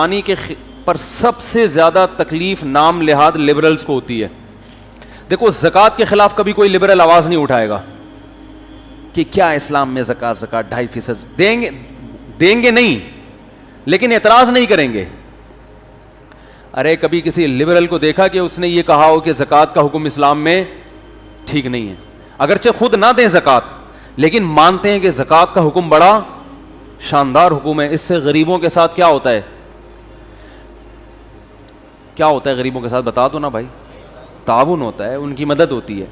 حکمرانی کے پر سب سے زیادہ تکلیف نام لحاظ لبرلز کو ہوتی ہے. دیکھو زکوٰۃ کے خلاف کبھی کوئی لبرل آواز نہیں اٹھائے گا کہ کیا اسلام میں زکوٰۃ 2.5% دیں گے نہیں, لیکن اعتراض نہیں کریں گے. ارے کبھی کسی لبرل کو دیکھا کہ اس نے یہ کہا ہو کہ زکوٰۃ کا حکم اسلام میں ٹھیک نہیں ہے, اگرچہ خود نہ دیں زکوٰۃ لیکن مانتے ہیں کہ زکوٰۃ کا حکم بڑا شاندار حکم ہے, اس سے غریبوں کے ساتھ کیا ہوتا ہے, کیا ہوتا ہے غریبوں کے ساتھ بتا دو نا بھائی, تعاون ہوتا ہے, ان کی مدد ہوتی ہے,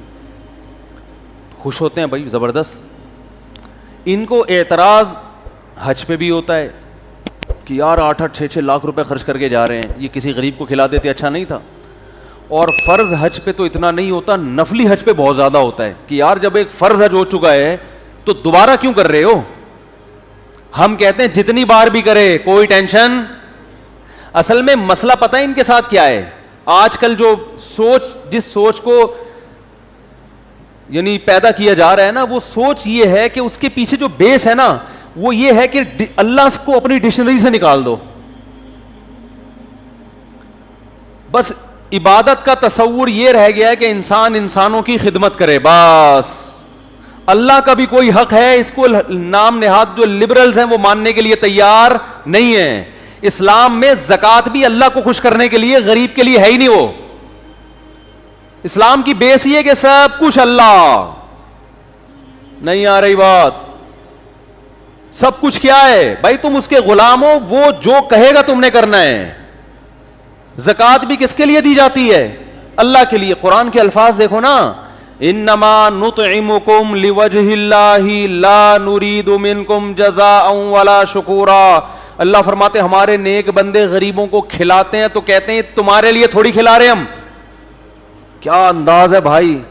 خوش ہوتے ہیں بھائی زبردست. ان کو اعتراض حج پہ بھی ہوتا ہے کہ یار 8-6 لاکھ روپے خرچ کر کے جا رہے ہیں, یہ کسی غریب کو کھلا دیتے اچھا نہیں تھا. اور فرض حج پہ تو اتنا نہیں ہوتا, نفلی حج پہ بہت زیادہ ہوتا ہے کہ یار جب ایک فرض حج ہو چکا ہے تو دوبارہ کیوں کر رہے ہو. ہم کہتے ہیں جتنی بار بھی کرے کوئی ٹینشن. اصل میں مسئلہ پتہ ہے ان کے ساتھ کیا ہے, آج کل جو جس سوچ کو یعنی پیدا کیا جا رہا ہے نا, وہ سوچ یہ ہے کہ اس کے پیچھے جو بیس ہے نا وہ یہ ہے کہ اللہ کو اپنی ڈکشنری سے نکال دو. بس عبادت کا تصور یہ رہ گیا ہے کہ انسان انسانوں کی خدمت کرے, بس. اللہ کا بھی کوئی حق ہے, اس کو نام نہاد جو لبرلز ہیں وہ ماننے کے لیے تیار نہیں ہیں. اسلام میں زکوٰۃ بھی اللہ کو خوش کرنے کے لیے, غریب کے لیے ہے ہی نہیں. وہ اسلام کی بیس یہ ہے کہ سب کچھ اللہ, نہیں آ رہی بات, سب کچھ کیا ہے بھائی, تم اس کے غلام ہو, وہ جو کہے گا تم نے کرنا ہے. زکوٰۃ بھی کس کے لیے دی جاتی ہے, اللہ کے لیے. قرآن کے الفاظ دیکھو نا, انما نطعمکم لوجہ اللہ لا نرید منکم جزاء ولا شکورا. اللہ فرماتے ہمارے نیک بندے غریبوں کو کھلاتے ہیں تو کہتے ہیں تمہارے لیے تھوڑی کھلا رہے ہم. کیا انداز ہے بھائی,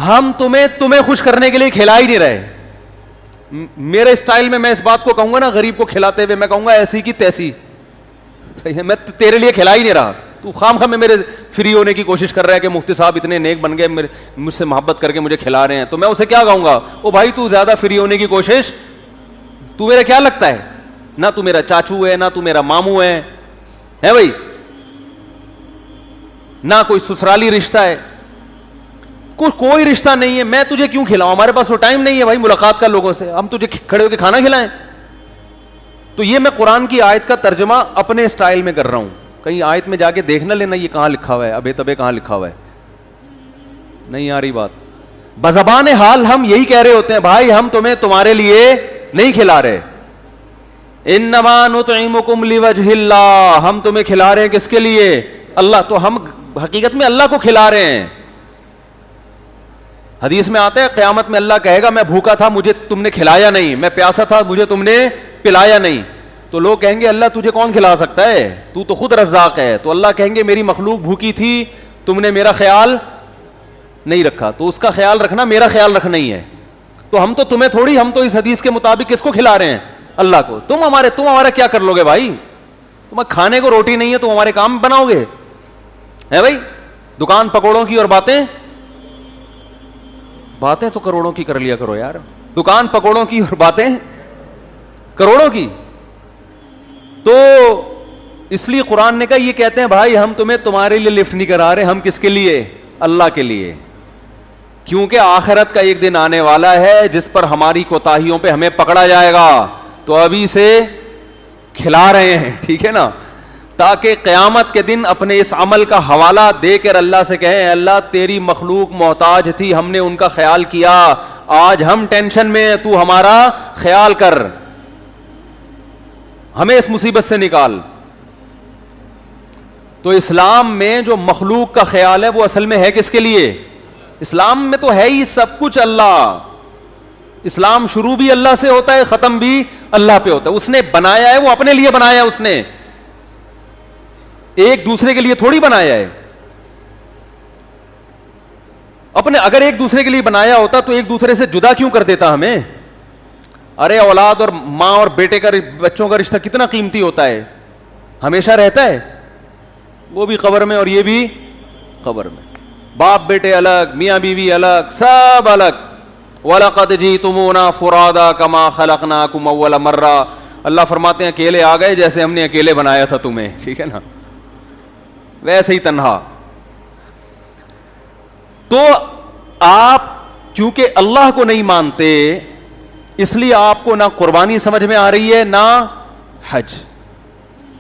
ہم تمہیں خوش کرنے کے لیے کھلا ہی نہیں رہے. میرے اسٹائل میں اس بات کو کہوں گا نا, غریب کو کھلاتے ہوئے میں کہوں گا ایسی کی تیسی, صحیح ہے, میں تیرے لیے کھلا ہی نہیں رہا, تو خام خواہ میں میرے فری ہونے کی کوشش کر رہا ہے کہ مفتی صاحب اتنے نیک بن گئے, مجھ سے محبت کر کے مجھے کھلا رہے ہیں, تو میں اسے کیا کہوں گا, او بھائی تو زیادہ فری ہونے کی کوشش, تو میرا کیا لگتا ہے, نہ تو میرا چاچو ہے, نہ تو میرا ماموں ہے بھائی, نہ کوئی سسرالی رشتہ ہے, کوئی رشتہ نہیں ہے, میں تجھے کیوں کھلاؤں, ہمارے پاس وہ ٹائم نہیں ہے بھائی ملاقات کا لوگوں سے, ہم تجھے کھڑے ہو کے کھانا کھلائیں. تو یہ میں قرآن کی آیت کا ترجمہ اپنے اسٹائل میں کر رہا ہوں, کہیں آیت میں جا کے دیکھ نہ لینا یہ کہاں لکھا ہوا ہے, ابے تبے کہاں لکھا ہوا ہے, نہیں آ رہی بات. بزبان حال ہم یہی کہہ رہے ہوتے ہیں بھائی ہم تمہیں تمہارے لیے نہیں کھلا رہے, انما نطعمکم لوجہ اللہ, ہم تمہیں کھلا رہے ہیں کس کے لیے, اللہ. تو ہم حقیقت میں اللہ کو کھلا رہے ہیں. حدیث میں آتا ہے قیامت میں اللہ کہے گا میں بھوکا تھا مجھے تم نے کھلایا نہیں, میں پیاسا تھا مجھے تم نے پلایا نہیں. تو لوگ کہیں گے اللہ تجھے کون کھلا سکتا ہے, تو خود رزاق ہے. تو اللہ کہیں گے میری مخلوق بھوکی تھی, تم نے میرا خیال نہیں رکھا, تو اس کا خیال رکھنا میرا خیال رکھنا ہی ہے. تو ہم تو تمہیں تھوڑی, ہم تو اس حدیث کے مطابق کس کو کھلا رہے ہیں, اللہ کو. تم ہمارا کیا کر لو گے بھائی, تمہیں کھانے کو روٹی نہیں ہے تو ہمارے کام بناؤ گے ہے بھائی. دکان پکوڑوں کی اور باتیں تو کروڑوں کی کر لیا کرو یار, دکان پکوڑوں کی اور باتیں کروڑوں کی. تو اس لیے قرآن نے کہا, یہ کہتے ہیں بھائی ہم تمہیں تمہارے لیے لفٹ نہیں کرا رہے, ہم کس کے لیے, اللہ کے لیے. کیونکہ آخرت کا ایک دن آنے والا ہے جس پر ہماری کوتاہیوں پہ ہمیں پکڑا جائے گا, تو ابھی سے کھلا رہے ہیں, ٹھیک ہے نا, تاکہ قیامت کے دن اپنے اس عمل کا حوالہ دے کر اللہ سے کہیں اللہ تیری مخلوق محتاج تھی, ہم نے ان کا خیال کیا, آج ہم ٹینشن میں ہیں, تو ہمارا خیال کر, ہمیں اس مصیبت سے نکال. تو اسلام میں جو مخلوق کا خیال ہے وہ اصل میں ہے کس کے لیے, اسلام میں تو ہے ہی سب کچھ اللہ. اسلام شروع بھی اللہ سے ہوتا ہے, ختم بھی اللہ پہ ہوتا ہے. اس نے بنایا ہے, وہ اپنے لیے بنایا ہے, اس نے ایک دوسرے کے لیے تھوڑی بنایا ہے. اگر ایک دوسرے کے لیے بنایا ہوتا تو ایک دوسرے سے جدا کیوں کر دیتا ہمیں. ارے اولاد اور ماں اور بیٹے کا, بچوں کا رشتہ کتنا قیمتی ہوتا ہے, ہمیشہ رہتا ہے, وہ بھی قبر میں اور یہ بھی قبر میں. باپ بیٹے الگ, میاں بیوی الگ, سب الگ. وَلَقَدْ جِئْتُمُونَا فُرَادَىٰ كَمَا خَلَقْنَاكُمْ أَوَّلَ مَرَّةٍ, اللہ فرماتے ہیں اکیلے آ گئے جیسے ہم نے اکیلے بنایا تھا تمہیں, ٹھیک ہے نا, ویسے ہی تنہا. تو آپ کیونکہ اللہ کو نہیں مانتے اس لیے آپ کو نہ قربانی سمجھ میں آ رہی ہے نہ حج.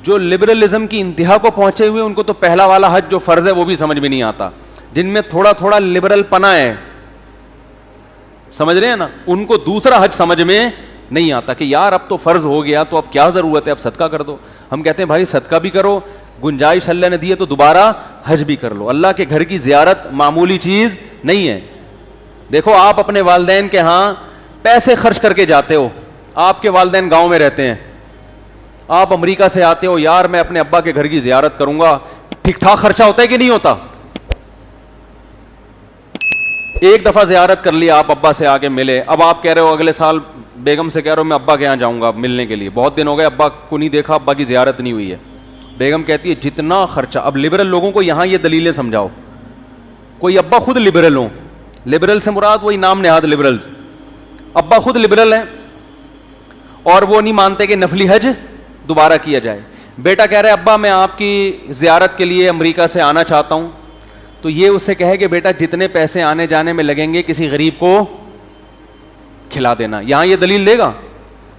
جو لبرلزم کی انتہا کو پہنچے ہوئے ان کو تو پہلا والا حج جو فرض ہے وہ بھی سمجھ میں نہیں آتا. جن میں تھوڑا تھوڑا لبرل پنا ہے, سمجھ رہے ہیں نا, ان کو دوسرا حج سمجھ میں نہیں آتا کہ یار اب تو فرض ہو گیا تو اب کیا ضرورت ہے, اب صدقہ کر دو. ہم کہتے ہیں بھائی صدقہ بھی کرو, گنجائش اللہ نے دی ہے تو دوبارہ حج بھی کر لو. اللہ کے گھر کی زیارت معمولی چیز نہیں ہے. دیکھو آپ اپنے والدین کے ہاں پیسے خرچ کر کے جاتے ہو, آپ کے والدین گاؤں میں رہتے ہیں, آپ امریکہ سے آتے ہو, یار میں اپنے ابا کے گھر کی زیارت کروں گا, ٹھیک ٹھاک خرچہ ہوتا ہے کہ نہیں ہوتا؟ ایک دفعہ زیارت کر لیا, آپ ابا سے آ کے ملے, اب آپ کہہ رہے ہو اگلے سال بیگم سے کہہ رہے ہو میں ابا کے یہاں جاؤں گا ملنے کے لیے, بہت دن ہو گئے ابا کو نہیں دیکھا, ابا کی زیارت نہیں ہوئی ہے. بیگم کہتی ہے جتنا خرچہ, اب لبرل لوگوں کو یہاں یہ دلیلیں سمجھاؤ, کوئی ابا خود لبرل ہوں, لبرل سے مراد وہی نام نہاد لبرلز, ابا خود لبرل ہیں اور وہ نہیں مانتے کہ نفلی حج دوبارہ کیا جائے. بیٹا کہہ رہا ہے ابا میں آپ کی زیارت کے لیے امریکہ سے آنا چاہتا ہوں, تو یہ اس سے کہے کہ بیٹا جتنے پیسے آنے جانے میں لگیں گے کسی غریب کو کھلا دینا. یہاں یہ دلیل دے گا,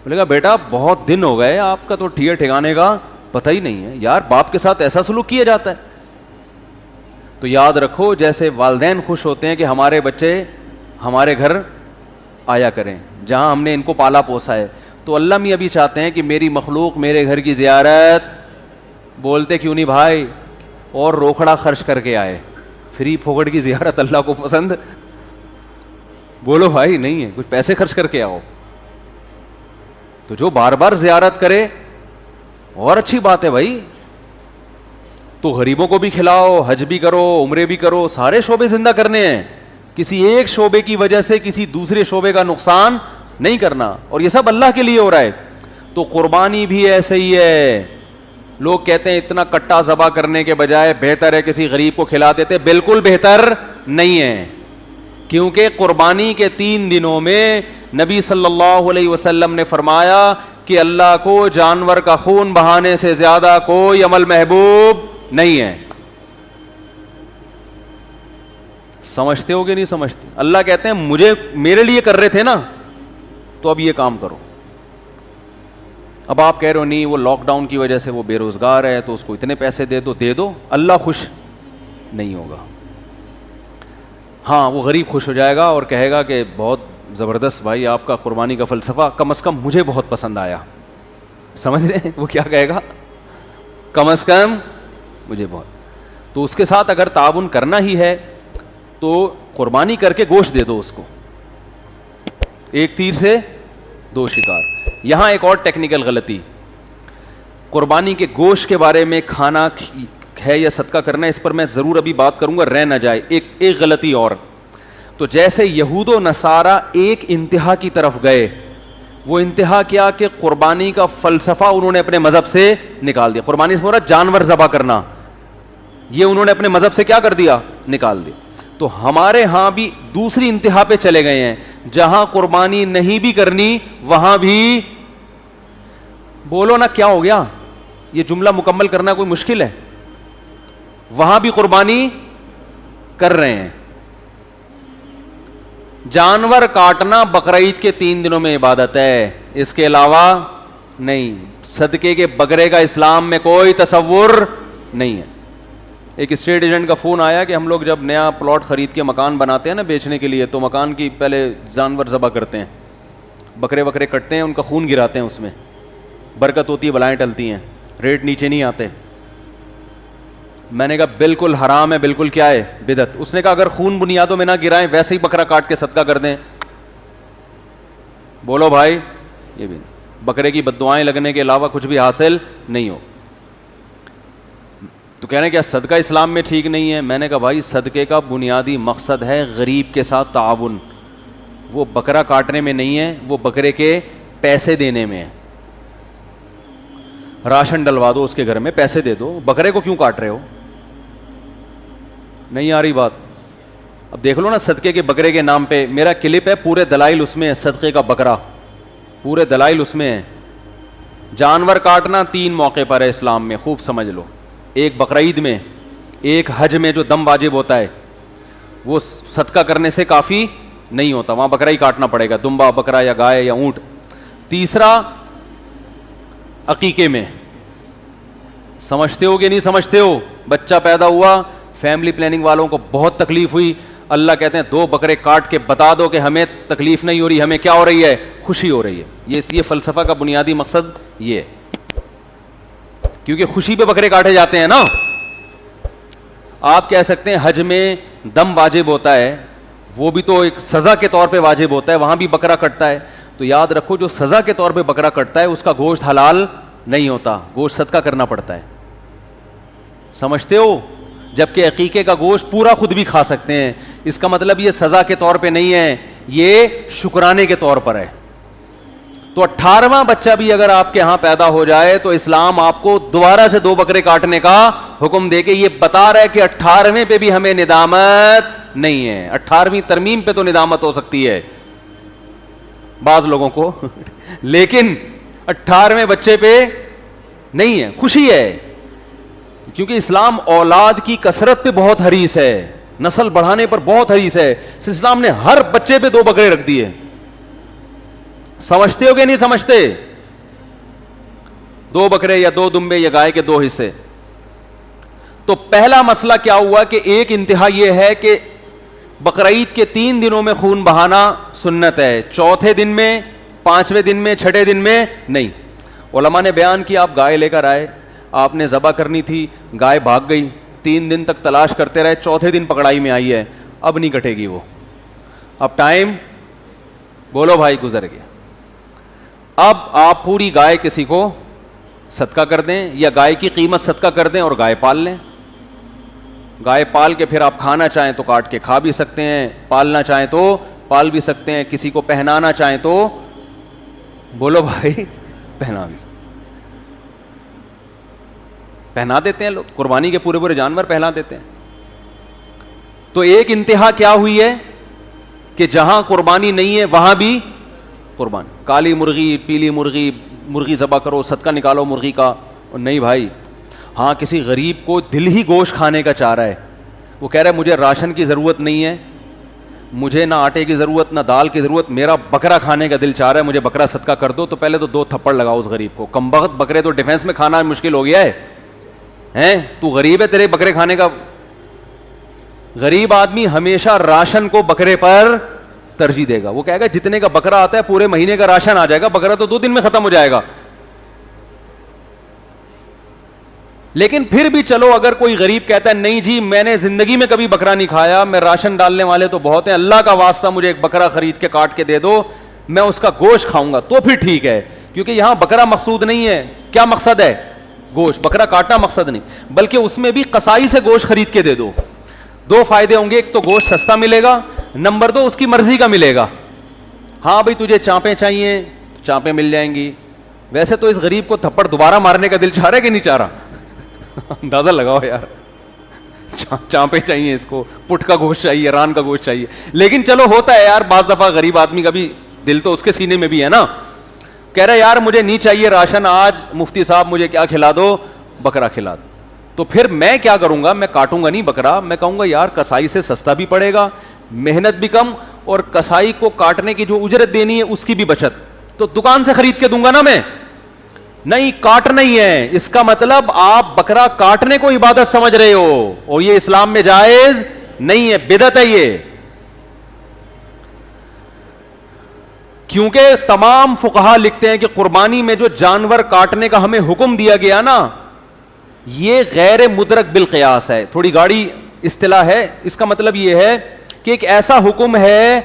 بولے گا بیٹا بہت دن ہو گئے آپ کا تو ٹھکانے کا پتہ ہی نہیں ہے, یار باپ کے ساتھ ایسا سلوک کیا جاتا ہے. تو یاد رکھو جیسے والدین خوش ہوتے ہیں کہ ہمارے بچے ہمارے گھر آیا کریں جہاں ہم نے ان کو پالا پوسا ہے, تو اللہ میاں بھی چاہتے ہیں کہ میری مخلوق میرے گھر کی زیارت, بولتے کیوں نہیں بھائی, اور روکھڑا خرچ کر کے آئے. فری پھوکٹ کی زیارت اللہ کو پسند, بولو بھائی نہیں ہے, کچھ پیسے خرچ کر کے آؤ. تو جو بار بار زیارت کرے اور اچھی بات ہے بھائی, تو غریبوں کو بھی کھلاؤ, حج بھی کرو, عمرے بھی کرو, سارے شعبے زندہ کرنے ہیں, کسی ایک شعبے کی وجہ سے کسی دوسرے شعبے کا نقصان نہیں کرنا, اور یہ سب اللہ کے لیے ہو رہا ہے. تو قربانی بھی ایسے ہی ہے. لوگ کہتے ہیں اتنا کٹا ذبح کرنے کے بجائے بہتر ہے کسی غریب کو کھلا دیتے, بالکل بہتر نہیں ہے, کیونکہ قربانی کے 3 دنوں میں نبی صلی اللہ علیہ وسلم نے فرمایا کہ اللہ کو جانور کا خون بہانے سے زیادہ کوئی عمل محبوب نہیں ہے. سمجھتے ہو کہ نہیں سمجھتے؟ اللہ کہتے ہیں مجھے میرے لیے کر رہے تھے نا, تو اب یہ کام کرو. اب آپ کہہ رہے ہو نہیں وہ لاک ڈاؤن کی وجہ سے وہ بے روزگار ہے تو اس کو اتنے پیسے دے دو, اللہ خوش نہیں ہوگا. ہاں وہ غریب خوش ہو جائے گا اور کہے گا کہ بہت زبردست بھائی آپ کا قربانی کا فلسفہ کم از کم مجھے بہت پسند آیا. سمجھ رہے ہیں وہ کیا کہے گا؟ کم از کم مجھے بہت. تو اس کے ساتھ اگر تعاون کرنا ہی ہے تو قربانی کر کے گوشت دے دو اس کو, ایک تیر سے 2 شکار. یہاں ایک اور ٹیکنیکل غلطی, قربانی کے گوشت کے بارے میں کھانا ہے یا صدقہ کرنا, اس پر میں ضرور ابھی بات کروں گا, رہ نہ جائے. ایک غلطی اور, تو جیسے یہود و نصارہ ایک انتہا کی طرف گئے, وہ انتہا کیا کہ قربانی کا فلسفہ انہوں نے اپنے مذہب سے نکال دیا. قربانی سے مراد جانور ذبح کرنا, یہ انہوں نے اپنے مذہب سے کیا کر دیا؟ نکال دیا. تو ہمارے ہاں بھی دوسری انتہا پہ چلے گئے ہیں, جہاں قربانی نہیں بھی کرنی وہاں بھی, بولو نا کیا ہو گیا, یہ جملہ مکمل کرنا کوئی مشکل ہے, وہاں بھی قربانی کر رہے ہیں. جانور کاٹنا بقرعید کے 3 دنوں میں عبادت ہے, اس کے علاوہ نہیں. صدقے کے بکرے کا اسلام میں کوئی تصور نہیں ہے. ایک اسٹیٹ ایجنٹ کا فون آیا کہ ہم لوگ جب نیا پلاٹ خرید کے مکان بناتے ہیں نا بیچنے کے لیے, تو مکان کی پہلے جانور ذبح کرتے ہیں, بکرے کٹتے ہیں, ان کا خون گراتے ہیں, اس میں برکت ہوتی ہے, بلائیں ٹلتی ہیں, ریٹ نیچے نہیں آتے. میں نے کہا بالکل حرام ہے, بالکل کیا ہے بدعت. اس نے کہا اگر خون بنیادوں میں نہ گرائیں ویسے ہی بکرا کاٹ کے صدقہ کر دیں. بولو بھائی یہ بھی نہیں, بکرے کی بددعائیں لگنے کے علاوہ کچھ بھی حاصل نہیں ہو. تو کہہ رہے ہیں کیا صدقہ اسلام میں ٹھیک نہیں ہے؟ میں نے کہا بھائی صدقے کا بنیادی مقصد ہے غریب کے ساتھ تعاون, وہ بکرا کاٹنے میں نہیں ہے, وہ بکرے کے پیسے دینے میں ہے. راشن ڈلوا دو اس کے گھر میں, پیسے دے دو, بکرے کو کیوں کاٹ رہے ہو؟ نہیں آ رہی بات؟ اب دیکھ لو نا صدقے کے بکرے کے نام پہ میرا کلپ ہے, پورے دلائل اس میں ہے, صدقے کا بکرا پورے دلائل اس میں ہے. جانور کاٹنا 3 موقع پر ہے اسلام میں, خوب سمجھ لو. ایک بقرعید میں, ایک حج میں جو دم واجب ہوتا ہے وہ صدقہ کرنے سے کافی نہیں ہوتا, وہاں بکرا ہی کاٹنا پڑے گا, دمبا بکرا یا گائے یا اونٹ. تیسرا عقیقے میں, سمجھتے ہو کہ نہیں سمجھتے ہو؟ بچہ پیدا ہوا, فیملی پلاننگ والوں کو بہت تکلیف ہوئی, اللہ کہتے ہیں 2 بکرے کاٹ کے بتا دو کہ ہمیں تکلیف نہیں ہو رہی, ہمیں کیا ہو رہی ہے؟ خوشی ہو رہی ہے. یہ فلسفہ کا بنیادی مقصد یہ ہے, کیونکہ خوشی پہ بکرے کاٹے جاتے ہیں نا. آپ کہہ سکتے ہیں حج میں دم واجب ہوتا ہے, وہ بھی تو ایک سزا کے طور پہ واجب ہوتا ہے, وہاں بھی بکرا کٹتا ہے. تو یاد رکھو جو سزا کے طور پہ بکرا کٹتا ہے اس کا گوشت حلال نہیں ہوتا, گوشت صدقہ کرنا پڑتا ہے. سمجھتے ہو؟ جبکہ عقیقے کا گوشت پورا خود بھی کھا سکتے ہیں. اس کا مطلب یہ سزا کے طور پہ نہیں ہے, یہ شکرانے کے طور پر ہے. تو 18واں بچہ بھی اگر آپ کے ہاں پیدا ہو جائے تو اسلام آپ کو دوبارہ سے 2 بکرے کاٹنے کا حکم دے کے یہ بتا رہا ہے کہ 18ویں پہ بھی ہمیں ندامت نہیں ہے. 18ویں ترمیم پہ تو ندامت ہو سکتی ہے بعض لوگوں کو, لیکن 18ویں بچے پہ نہیں ہے, خوشی ہے. کیونکہ اسلام اولاد کی کثرت پہ بہت حریص ہے, نسل بڑھانے پر بہت حریص ہے. اسلام نے ہر بچے پہ 2 بکرے رکھ دیے. سمجھتے ہو کہ نہیں سمجھتے؟ 2 بکرے یا 2 دمبے یا گائے کے 2 حصے. تو پہلا مسئلہ کیا ہوا کہ ایک انتہا یہ ہے کہ بقرعید کے 3 دنوں میں خون بہانا سنت ہے, 4تھے دن میں, 5ویں دن میں, 6ٹھے دن میں نہیں. علماء نے بیان کیا, آپ گائے لے کر آئے, آپ نے ذبح کرنی تھی, گائے بھاگ گئی, 3 دن تک تلاش کرتے رہے, 4تھے دن پکڑائی میں آئی ہے, اب نہیں کٹے گی وہ, اب ٹائم بولو بھائی گزر گیا. اب آپ پوری گائے کسی کو صدقہ کر دیں یا گائے کی قیمت صدقہ کر دیں اور گائے پال لیں. گائے پال کے پھر آپ کھانا چاہیں تو کاٹ کے کھا بھی سکتے ہیں, پالنا چاہیں تو پال بھی سکتے ہیں, کسی کو پہنانا چاہیں تو بولو بھائی پہنا بھی سکتے, پہنا دیتے ہیں لوگ, قربانی کے پورے جانور پہنا دیتے ہیں. تو ایک انتہا کیا ہوئی ہے کہ جہاں قربانی نہیں ہے وہاں بھی قربانی. کالی مرغی, پیلی مرغی, مرغی ذبح کرو, صدقہ نکالو مرغی کا. اور نہیں بھائی, ہاں کسی غریب کو دل ہی گوشت کھانے کا چاہ رہا ہے, وہ کہہ رہا ہے مجھے راشن کی ضرورت نہیں ہے, مجھے نہ آٹے کی ضرورت نہ دال کی ضرورت, میرا بکرا کھانے کا دل چاہ رہا ہے, مجھے بکرا صدقہ کر دو. تو پہلے تو 2 تھپڑ لگاؤ اس غریب کو. کمبخت بکرے تو ڈیفینس میں کھانا مشکل ہو گیا ہے, ہیں تو غریب ہے, تیرے بکرے کھانے کا. غریب آدمی ہمیشہ راشن کو بکرے پر ترجیح دے گا. وہ کہے گا جتنے کا بکرا آتا ہے پورے مہینے کا راشن آ جائے گا, بکرا تو 2 دن میں ختم ہو جائے گا. لیکن پھر بھی چلو اگر کوئی غریب کہتا ہے نہیں جی میں نے زندگی میں کبھی بکرا نہیں کھایا, میں راشن ڈالنے والے تو بہت ہیں, اللہ کا واسطہ مجھے ایک بکرا خرید کے کاٹ کے دے دو, میں اس کا گوشت کھاؤں گا, تو پھر ٹھیک ہے. کیونکہ یہاں بکرا مقصود نہیں ہے, کیا مقصد ہے؟ گوشت. بکرا کاٹنا مقصد نہیں, بلکہ اس میں بھی قصائی سے گوشت خرید کے دے دو. 2 فائدے ہوں گے, ایک تو گوشت سستا ملے گا, نمبر 2 اس کی مرضی کا ملے گا. ہاں بھائی تجھے چانپیں چاہیے چانپیں مل جائیں گی. ویسے تو اس غریب کو تھپڑ دوبارہ مارنے کا دل چاہ رہا ہے کہ نہیں چاہ رہا؟ اندازہ لگاؤ یار, چانپیں چاہیے اس کو, پٹ کا گوشت چاہیے, ران کا گوشت چاہیے. لیکن چلو ہوتا ہے یار, بعض دفعہ غریب آدمی کا بھی دل تو اس کے سینے میں بھی ہے نا, کہہ رہا ہے یار مجھے نہیں چاہیے راشن, آج مفتی صاحب مجھے کیا کھلا دو, بکرا کھلا دو. تو پھر میں کیا کروں گا, میں کاٹوں گا نہیں بکرا, میں کہوں گا یار کسائی سے سستا بھی پڑے گا, محنت بھی کم, اور کسائی کو کاٹنے کی جو اجرت دینی ہے اس کی بھی بچت, تو دکان سے خرید کے دوں گا نا میں. نہیں کاٹنا ہی ہے, اس کا مطلب آپ بکرا کاٹنے کو عبادت سمجھ رہے ہو, اور یہ اسلام میں جائز نہیں ہے, بدعت ہے یہ. کیونکہ تمام فقہا لکھتے ہیں کہ قربانی میں جو جانور کاٹنے کا ہمیں حکم دیا گیا نا, یہ غیر مدرک بالقیاس ہے. تھوڑی گاڑی اصطلاح ہے, اس کا مطلب یہ ہے کہ ایک ایسا حکم ہے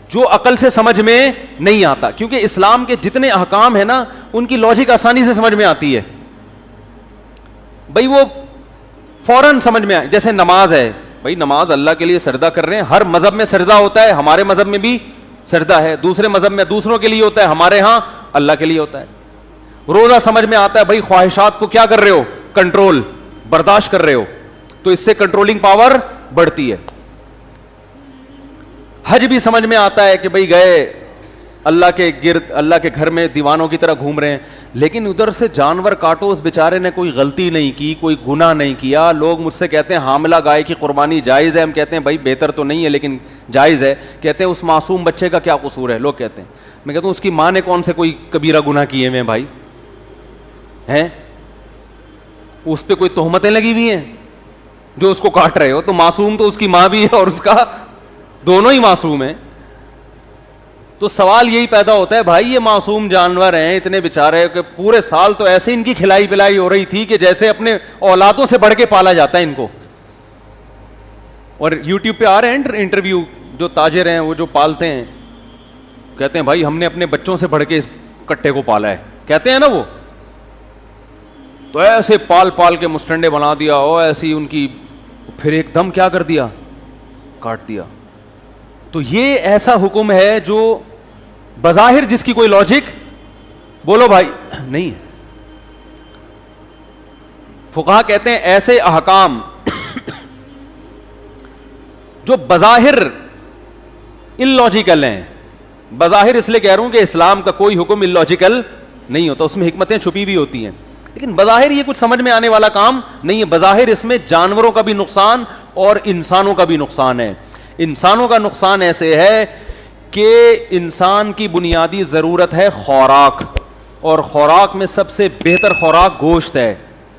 جو عقل سے سمجھ میں نہیں آتا. کیونکہ اسلام کے جتنے احکام ہیں نا ان کی لاجک آسانی سے سمجھ میں آتی ہے بھائی, وہ فوراً سمجھ میں آئے. جیسے نماز ہے بھائی, نماز اللہ کے لیے سجدہ کر رہے ہیں, ہر مذہب میں سجدہ ہوتا ہے, ہمارے مذہب میں بھی سجدہ ہے, دوسرے مذہب میں دوسروں کے لیے ہوتا ہے, ہمارے ہاں اللہ کے لیے ہوتا ہے. روزہ سمجھ میں آتا ہے بھائی, خواہشات کو کیا کر رہے ہو, کنٹرول, برداشت کر رہے ہو, تو اس سے کنٹرولنگ پاور بڑھتی ہے. حج بھی سمجھ میں آتا ہے کہ بھئی گئے اللہ کے گرد, اللہ کے گھر میں دیوانوں کی طرح گھوم رہے ہیں, لیکن ادھر سے جانور کاٹو, اس بیچارے نے کوئی غلطی نہیں کی, کوئی گناہ نہیں کیا. لوگ مجھ سے کہتے ہیں حاملہ گائے کی قربانی جائز ہے, ہم کہتے ہیں بھائی بہتر تو نہیں ہے لیکن جائز ہے. کہتے ہیں اس معصوم بچے کا کیا قصور ہے, لوگ کہتے ہیں. میں کہتا ہوں اس کی ماں نے کون سے کوئی کبیرہ گناہ کیے ہوئے ہیں بھائی, ہیں اس پہ کوئی تہمتیں لگی ہوئی ہیں جو اس کو کاٹ رہے ہو؟ تو معصوم تو اس کی ماں بھی ہے اور اس کا, دونوں ہی معصوم ہیں. تو سوال یہی پیدا ہوتا ہے بھائی یہ معصوم جانور ہیں اتنے بیچارے کہ پورے سال تو ایسے ان کی کھلائی پلائی ہو رہی تھی کہ جیسے اپنے اولادوں سے بڑھ کے پالا جاتا ہے ان کو. اور یوٹیوب پہ آ رہے ہیں انٹرویو, جو تاجر ہیں وہ جو پالتے ہیں کہتے ہیں بھائی ہم نے اپنے بچوں سے بڑھ کے اس کٹے کو پالا ہے, کہتے ہیں نا وہ. تو ایسے پال پال کے مسٹنڈے بنا دیا ہو ایسی ان کی, پھر ایک دم کیا کر دیا, کاٹ دیا. تو یہ ایسا حکم ہے جو بظاہر جس کی کوئی لاجک بولو بھائی نہیں ہے. فقہا کہتے ہیں ایسے احکام جو بظاہر اللاجیکل ہیں, بظاہر اس لیے کہہ رہا ہوں کہ اسلام کا کوئی حکم اللاجیکل نہیں ہوتا, اس میں حکمتیں چھپی ہوئی ہوتی ہیں, لیکن بظاہر یہ کچھ سمجھ میں آنے والا کام نہیں ہے. بظاہر اس میں جانوروں کا بھی نقصان اور انسانوں کا بھی نقصان ہے. انسانوں کا نقصان ایسے ہے کہ انسان کی بنیادی ضرورت ہے خوراک, اور خوراک میں سب سے بہتر خوراک گوشت ہے,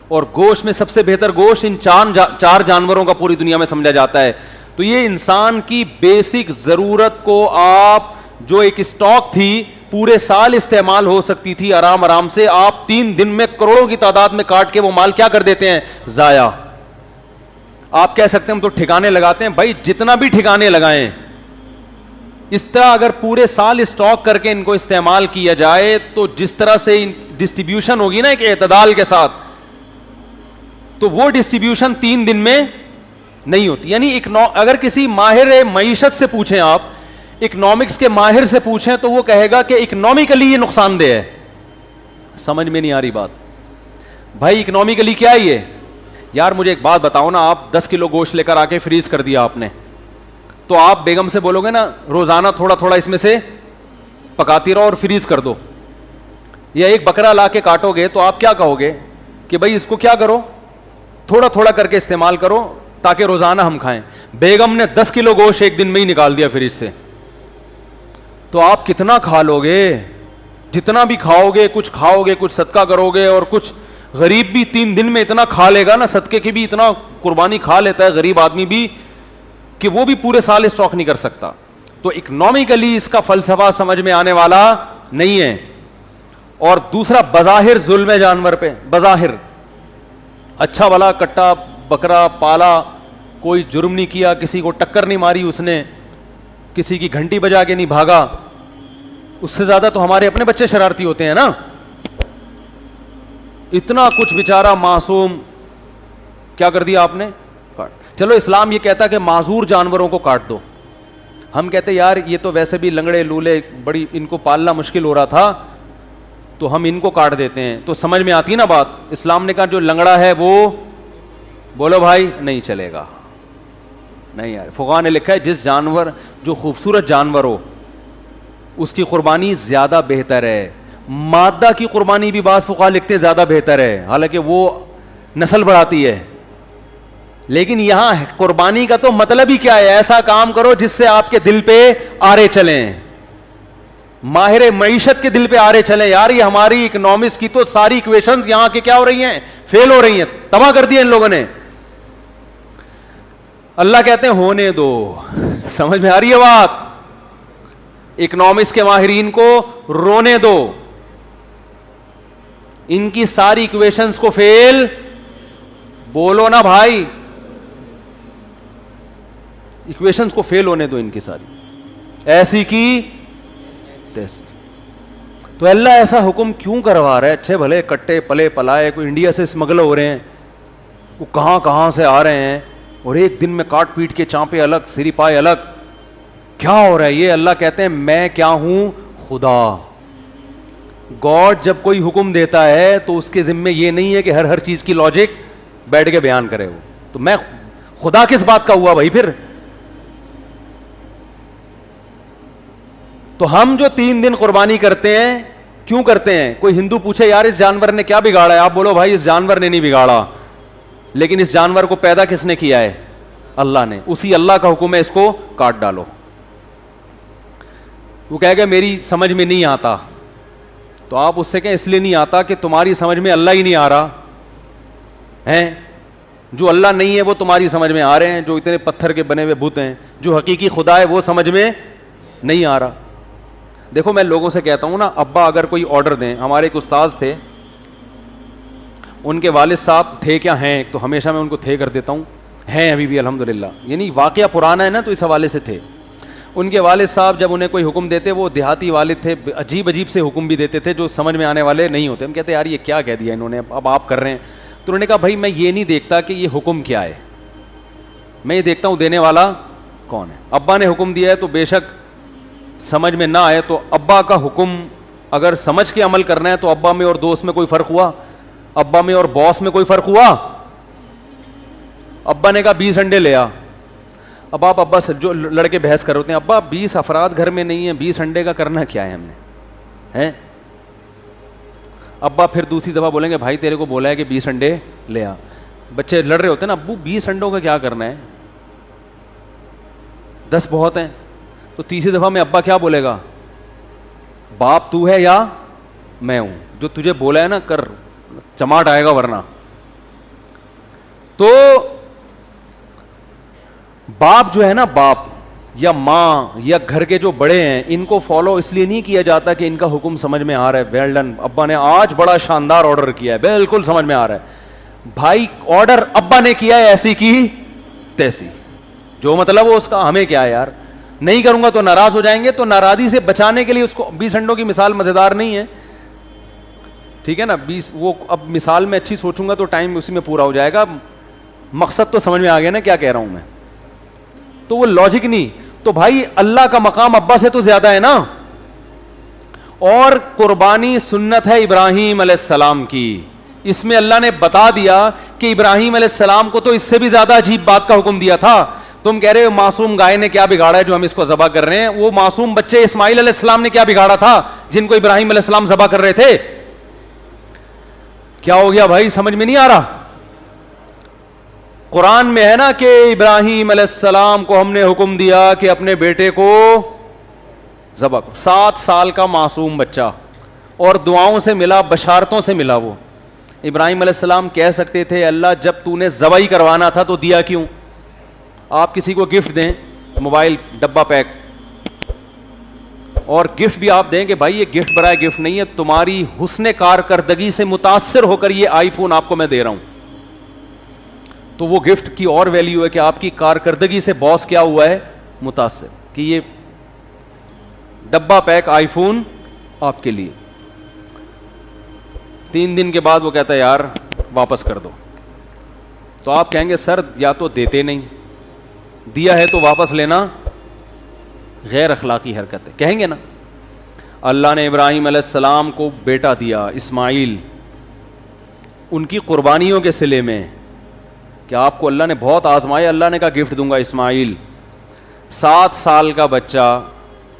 اور گوشت میں سب سے بہتر گوشت ان چار جانوروں کا پوری دنیا میں سمجھا جاتا ہے. تو یہ انسان کی بیسک ضرورت کو آپ جو ایک اسٹاک تھی پورے سال استعمال ہو سکتی تھی آرام آرام سے, آپ 3 دن میں کروڑوں کی تعداد میں کاٹ کے وہ مال کیا کر دیتے ہیں, ضائع. آپ کہہ سکتے ہیں ہم تو ٹھکانے لگاتے ہیں, بھائی جتنا بھی ٹھکانے لگائیں اس طرح اگر پورے سال اسٹاک کر کے ان کو استعمال کیا جائے تو جس طرح سے ڈسٹریبیوشن ہوگی نا ایک اعتدال کے ساتھ, تو وہ ڈسٹریبیوشن 3 دن میں نہیں ہوتی. یعنی اگر کسی ماہر معیشت سے پوچھیں, آپ اکنامکس کے ماہر سے پوچھیں تو وہ کہے گا کہ اکنامکلی یہ نقصان دہ ہے. سمجھ میں نہیں آ رہی بات بھائی, اکنامکلی کیا ہے یہ؟ یار مجھے ایک بات بتاؤ نا, آپ 10 کلو گوشت لے کر آ کے فریز کر دیا آپ نے, تو آپ بیگم سے بولو گے نا روزانہ تھوڑا تھوڑا اس میں سے پکاتی رہو اور فریز کر دو, یا ایک بکرا لا کے کاٹو گے تو آپ کیا کہو گے کہ بھائی اس کو کیا کرو, تھوڑا تھوڑا کر کے استعمال کرو تاکہ روزانہ ہم کھائیں. بیگم نے 10 کلو گوشت ایک دن میں ہی نکال دیا فریج سے, تو آپ کتنا کھا لو گے؟ جتنا بھی کھاؤ گے, کچھ کھاؤ گے, کچھ صدقہ کرو گے, اور کچھ غریب بھی 3 دن میں اتنا کھا لے گا نا, صدقے کی بھی اتنا قربانی کھا لیتا ہے غریب آدمی بھی کہ وہ بھی پورے سال اسٹاک نہیں کر سکتا. تو اکنامکلی اس کا فلسفہ سمجھ میں آنے والا نہیں ہے. اور دوسرا بظاہر ظلم ہے جانور پہ, بظاہر اچھا بھلا کٹا بکرا پالا, کوئی جرم نہیں کیا, کسی کو ٹکر نہیں ماری اس نے, کسی کی گھنٹی بجا کے نہیں بھاگا. اس سے زیادہ تو ہمارے اپنے بچے شرارتی ہوتے ہیں نا, اتنا کچھ بیچارہ معصوم کیا کر دیا آپ نے, کاٹ. چلو اسلام یہ کہتا کہ معذور جانوروں کو کاٹ دو, ہم کہتے یار یہ تو ویسے بھی لنگڑے لولے بڑی ان کو پالنا مشکل ہو رہا تھا تو ہم ان کو کاٹ دیتے ہیں. تو سمجھ میں آتی نا بات. اسلام نے کہا جو لنگڑا ہے وہ بولو بھائی نہیں چلے گا, نہیں یار. فقہا نے لکھا ہے جس جانور جو خوبصورت جانور ہو اس کی قربانی زیادہ بہتر ہے. مادہ کی قربانی بھی بعض فقہا لکھتے ہیں زیادہ بہتر ہے, حالانکہ وہ نسل بڑھاتی ہے. لیکن یہاں قربانی کا تو مطلب ہی کیا ہے, ایسا کام کرو جس سے آپ کے دل پہ آرے چلیں, ماہر معیشت کے دل پہ آرے چلیں. یار یہ ہماری اکنامکس کی تو ساری ایکویشنز یہاں کی کیا ہو رہی ہیں, فیل ہو رہی ہیں, تباہ کر دیا ان لوگوں نے. اللہ کہتے ہیں ہونے دو. سمجھ میں آ رہی ہے بات؟ اکنامکس کے ماہرین کو رونے دو, ان کی ساری ایکویشنز کو فیل بولو نا بھائی, ایکویشنز کو فیل ہونے دو ان کی ساری, ایسی کی تیسی. تو اللہ ایسا حکم کیوں کروا رہا ہے؟ اچھے بھلے کٹے پلے پلائے کوئی انڈیا سے اسمگل ہو رہے ہیں, وہ کہاں کہاں سے آ رہے ہیں, اور ایک دن میں کاٹ پیٹ کے چانپے الگ سری پائے الگ, کیا ہو رہا ہے یہ؟ اللہ کہتے ہیں میں کیا ہوں, خدا. گاڈ جب کوئی حکم دیتا ہے تو اس کے ذمے یہ نہیں ہے کہ ہر چیز کی لاجک بیٹھ کے بیان کرے وہ. تو میں خدا کس بات کا ہوا بھائی پھر؟ تو ہم جو 3 دن قربانی کرتے ہیں کیوں کرتے ہیں؟ کوئی ہندو پوچھے یار اس جانور نے کیا بگاڑا ہے، آپ بولو بھائی اس جانور نے نہیں بگاڑا، لیکن اس جانور کو پیدا کس نے کیا ہے؟ اللہ نے. اسی اللہ کا حکم ہے اس کو کاٹ ڈالو. وہ کہے گا میری سمجھ میں نہیں آتا، تو آپ اس سے کہیں اس لیے نہیں آتا کہ تمہاری سمجھ میں اللہ ہی نہیں آ رہا ہے. جو اللہ نہیں ہے وہ تمہاری سمجھ میں آ رہے ہیں، جو اتنے پتھر کے بنے ہوئے بت ہیں، جو حقیقی خدا ہے وہ سمجھ میں نہیں آ رہا. دیکھو میں لوگوں سے کہتا ہوں نا، ابا اگر کوئی آرڈر دیں، ہمارے ایک استاذ تھے، ان کے والد صاحب تھے کیا ہیں، تو ہمیشہ میں ان کو تھے کر دیتا ہوں، ہیں ابھی بھی الحمدللہ، یعنی واقعہ پرانا ہے نا تو اس حوالے سے تھے. ان کے والد صاحب جب انہیں کوئی حکم دیتے، وہ دیہاتی والد تھے، عجیب عجیب سے حکم بھی دیتے تھے جو سمجھ میں آنے والے نہیں ہوتے. ہم کہتے یار یہ کیا کہہ دیا انہوں نے، اب آپ کر رہے ہیں. تو انہوں نے کہا بھائی میں یہ نہیں دیکھتا کہ یہ حکم کیا ہے، میں یہ دیکھتا ہوں دینے والا کون ہے. ابا نے حکم دیا ہے تو بے شک سمجھ میں نہ آئے، تو ابا کا حکم اگر سمجھ کے عمل کرنا ہے تو ابا میں اور دوست میں کوئی فرق ہوا؟ ابا میں اور باس میں کوئی فرق ہوا؟ ابا نے کہا 20 انڈے لے آ. اب آپ ابا سے جو لڑکے بحث کر رہے ہوتے ہیں، ابا 20 افراد گھر میں نہیں ہیں، 20 انڈے کا کرنا کیا ہے ہم نے ہیں؟ ابا پھر دوسری دفعہ بولیں گے بھائی تیرے کو بولا ہے کہ 20 انڈے لے آ. بچے لڑ رہے ہوتے ہیں نا، ابو 20 انڈوں کا کیا کرنا ہے، 10 بہت ہیں. تو تیسری دفعہ میں ابا کیا بولے گا؟ باپ تو ہے یا میں ہوں، جو تجھے بولا ہے نا کر، چماٹ آئے گا ورنہ. تو باپ جو ہے نا، باپ یا ماں یا گھر کے جو بڑے ہیں، ان کو فالو اس لیے نہیں کیا جاتا کہ ان کا حکم سمجھ میں آ رہا ہے، ویل ڈن ابا نے آج بڑا شاندار آرڈر کیا ہے، بالکل سمجھ میں آ رہا ہے. بھائی آرڈر ابا نے کیا ہے، ایسی کی تیسی، جو مطلب وہ اس کا ہمیں کیا ہے یار، نہیں کروں گا تو ناراض ہو جائیں گے. تو ناراضی سے بچانے کے لیے اس کو 20 انڈوں کی مثال مزیدار نہیں ہے، ٹھیک ہے نا. 20 وہ اب مثال میں اچھی سوچوں گا تو ٹائم اسی میں پورا ہو جائے گا. مقصد تو سمجھ میں آ گیا نا کیا کہہ رہا ہوں میں، تو وہ لاجک نہیں. تو بھائی اللہ کا مقام ابا سے تو زیادہ ہے نا. اور قربانی سنت ہے ابراہیم علیہ السلام کی، اس میں اللہ نے بتا دیا کہ ابراہیم علیہ السلام کو تو اس سے بھی زیادہ عجیب بات کا حکم دیا تھا. تم کہہ رہے ہو معصوم گائے نے کیا بگاڑا ہے جو ہم اس کو ذبح کر رہے ہیں، وہ معصوم بچے اسماعیل علیہ السلام نے کیا بگاڑا تھا جن کو ابراہیم علیہ السلام ذبح کر رہے تھے. کیا ہو گیا بھائی، سمجھ میں نہیں آ رہا؟ قرآن میں ہے نا کہ ابراہیم علیہ السلام کو ہم نے حکم دیا کہ اپنے بیٹے کو ذبح کرو. 7 سال کا معصوم بچہ، اور دعاؤں سے ملا، بشارتوں سے ملا. وہ ابراہیم علیہ السلام کہہ سکتے تھے اللہ جب تو نے ذبح ہی کروانا تھا تو دیا کیوں؟ آپ کسی کو گفٹ دیں، موبائل ڈبہ پیک، اور گفٹ بھی آپ دیں کہ بھائی یہ گفٹ برائے گفٹ نہیں ہے، تمہاری حسن کارکردگی سے متاثر ہو کر یہ آئی فون آپ کو میں دے رہا ہوں، تو وہ گفٹ کی اور ویلیو ہے کہ آپ کی کارکردگی سے باس کیا ہوا ہے، متاثر، کہ یہ ڈبہ پیک آئی فون آپ کے لیے. 3 دن کے بعد وہ کہتا ہے یار واپس کر دو. تو آپ کہیں گے سر یا تو دیتے نہیں، دیا ہے تو واپس لینا غیر اخلاقی حرکت ہے، کہیں گے نا. اللہ نے ابراہیم علیہ السلام کو بیٹا دیا اسماعیل، ان کی قربانیوں کے صلے میں، کہ آپ کو اللہ نے بہت آزمایا. اللہ نے کہا گفٹ دوں گا اسماعیل. 7 سال کا بچہ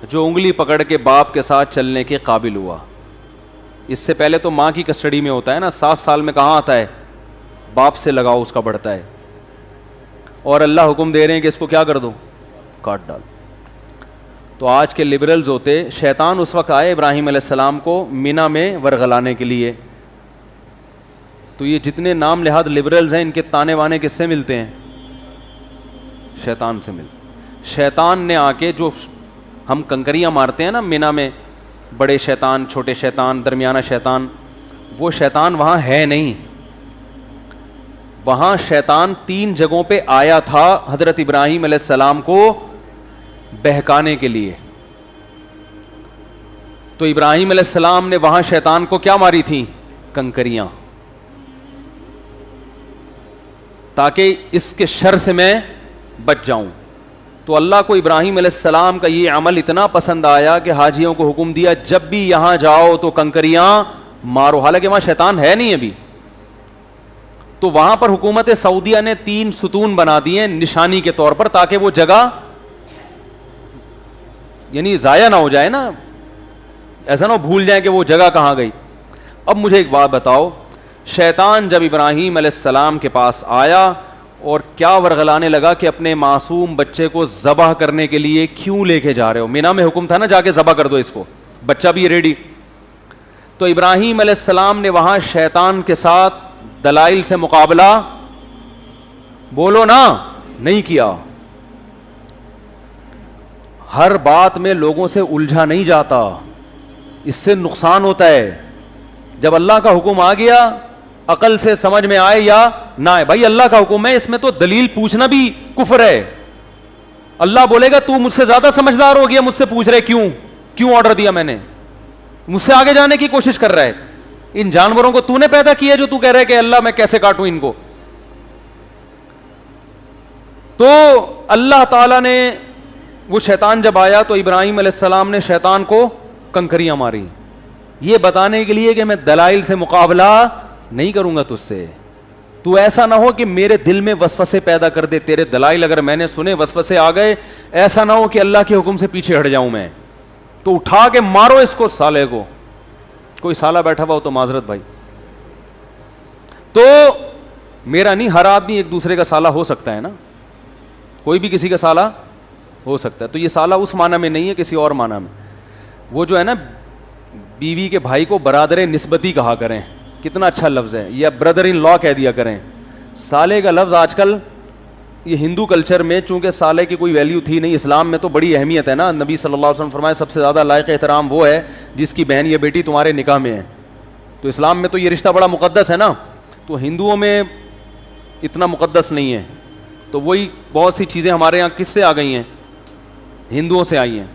جو انگلی پکڑ کے باپ کے ساتھ چلنے کے قابل ہوا. اس سے پہلے تو ماں کی کسٹڈی میں ہوتا ہے نا، 7 سال میں کہاں آتا ہے، باپ سے لگاؤ اس کا بڑھتا ہے. اور اللہ حکم دے رہے ہیں کہ اس کو کیا کر دو، کاٹ ڈال. تو آج کے لبرلز ہوتے، شیطان اس وقت آئے ابراہیم علیہ السلام کو مینا میں ورغلانے کے لیے. تو یہ جتنے نام نہاد لبرلز ہیں ان کے تانے وانے کس سے ملتے ہیں؟ شیطان سے شیطان نے آ کے، جو ہم کنکریاں مارتے ہیں نا مینا میں، بڑے شیطان، چھوٹے شیطان، درمیانہ شیطان، وہ شیطان وہاں ہے نہیں. وہاں شیطان 3 جگہوں پہ آیا تھا حضرت ابراہیم علیہ السلام کو بہکانے کے لیے. تو ابراہیم علیہ السلام نے وہاں شیطان کو کیا ماری تھیں؟ کنکریاں، تاکہ اس کے شر سے میں بچ جاؤں. تو اللہ کو ابراہیم علیہ السلام کا یہ عمل اتنا پسند آیا کہ حاجیوں کو حکم دیا جب بھی یہاں جاؤ تو کنکریاں مارو. حالانکہ وہاں شیطان ہے نہیں ابھی. تو وہاں پر حکومت سعودیہ نے 3 ستون بنا دیے نشانی کے طور پر، تاکہ وہ جگہ یعنی ضائع نہ ہو جائے نا, ایسا نہ بھول جائیں کہ وہ جگہ کہاں گئی. اب مجھے ایک بات بتاؤ, شیطان جب ابراہیم علیہ السلام کے پاس آیا اور کیا ورغلانے لگا کہ اپنے معصوم بچے کو ذبح کرنے کے لیے کیوں لے کے جا رہے ہو؟ مینا میں حکم تھا نا جا کے ذبح کر دو اس کو, بچہ بھی ریڈی. تو ابراہیم علیہ السلام نے وہاں شیطان کے ساتھ دلائل سے مقابلہ, بولو نا, نہیں کیا. ہر بات میں لوگوں سے الجھا نہیں جاتا, اس سے نقصان ہوتا ہے. جب اللہ کا حکم آ گیا, عقل سے سمجھ میں آئے یا نہ آئے, بھائی اللہ کا حکم ہے, اس میں تو دلیل پوچھنا بھی کفر ہے. اللہ بولے گا تو مجھ سے زیادہ سمجھدار ہو گیا, مجھ سے پوچھ رہے کیوں آرڈر دیا میں نے, مجھ سے آگے جانے کی کوشش کر رہا ہے. ان جانوروں کو تو نے پیدا کیا جو تو کہہ رہا ہے کہ اللہ میں کیسے کاٹوں ان کو. تو اللہ تعالیٰ نے, وہ شیطان جب آیا تو ابراہیم علیہ السلام نے شیطان کو کنکریاں ماری, یہ بتانے کے لیے کہ میں دلائل سے مقابلہ نہیں کروں گا تجھ سے. تو ایسا نہ ہو کہ میرے دل میں وسوسے پیدا کر دے, تیرے دلائل اگر میں نے سنے وسوسے آ گئے, ایسا نہ ہو کہ اللہ کے حکم سے پیچھے ہٹ جاؤں میں. تو اٹھا کے مارو اس کو, سالے کو. کوئی سالہ بیٹھا ہوا ہو تو معذرت بھائی. تو میرا نہیں, ہر آدمی ایک دوسرے کا سالہ ہو سکتا ہے نا, کوئی بھی کسی کا سالہ ہو سکتا ہے. تو یہ سالہ اس معنی میں نہیں ہے, کسی اور معنی میں. وہ جو ہے نا بیوی کے بھائی کو برادر نسبتی کہا کریں, کتنا اچھا لفظ ہے, یا بردر ان لا کہہ دیا کریں. سالے کا لفظ آج کل یہ ہندو کلچر میں چونکہ سالے کی کوئی ویلیو تھی نہیں, اسلام میں تو بڑی اہمیت ہے نا. نبی صلی اللہ علیہ وسلم فرمائے سب سے زیادہ لائق احترام وہ ہے جس کی بہن یا بیٹی تمہارے نکاح میں ہے. تو اسلام میں تو یہ رشتہ بڑا مقدس ہے نا. تو ہندوؤں میں اتنا مقدس نہیں ہے. تو وہی بہت سی چیزیں ہمارے یہاں کس سے آ گئی ہیں, ہندوؤں سے آئی ہیں.